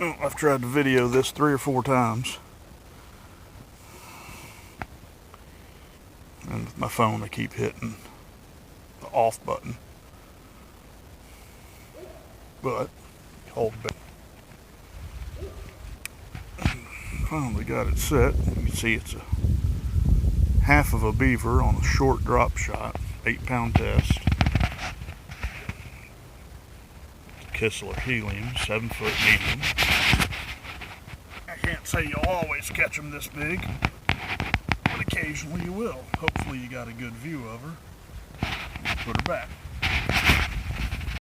Oh, I've tried to video this 3 or 4 times. And with my phone I keep hitting the off button. But, hold back. Finally got it set. You can see it's a half of a beaver on a short drop shot, 8-pound test. Kistler helium, 7-foot medium. I can't say you'll always catch them this big, but occasionally you will. Hopefully you got a good view of her. Put her back.